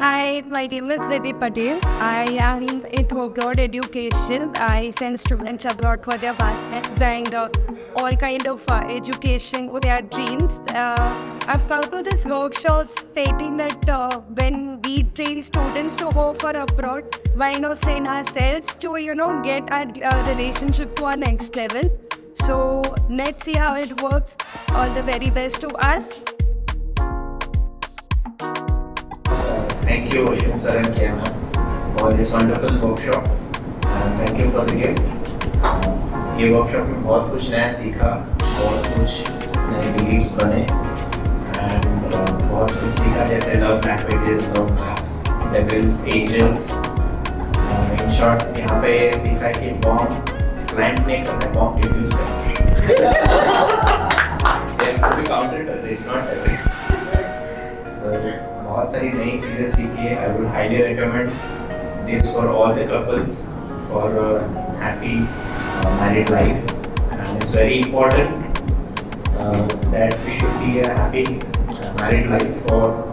Hi, my name is Vidhi Patel. I am into abroad education. I send students abroad for their masters and all kind of education with their dreams. I've come to this workshop stating that when we train students to go for abroad, why not train ourselves to get our relationship to our next level. So let's see how it works. All the very best to us. Thank you, Ashwin sir and Keya for this wonderful workshop. And thank you for the gift. ये workshop में बहुत कुछ नया सीखा, बहुत कुछ नए beliefs बने, and बहुत कुछ सीखा जैसे love languages, love maps, devils, angels. In short, यहाँ पे सीखा है कि bomb plant नहीं करना है, bomb diffuse करना है. They have to be counted, but it's not everything. So बहुत सारी नई चीज़ें सीखी है. I would highly recommend this for all the couples for a happy married life, and it's very important that we should be a happy married life for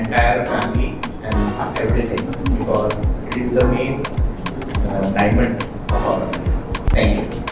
entire family and everything, because it is the main diamond of our life. Thank you.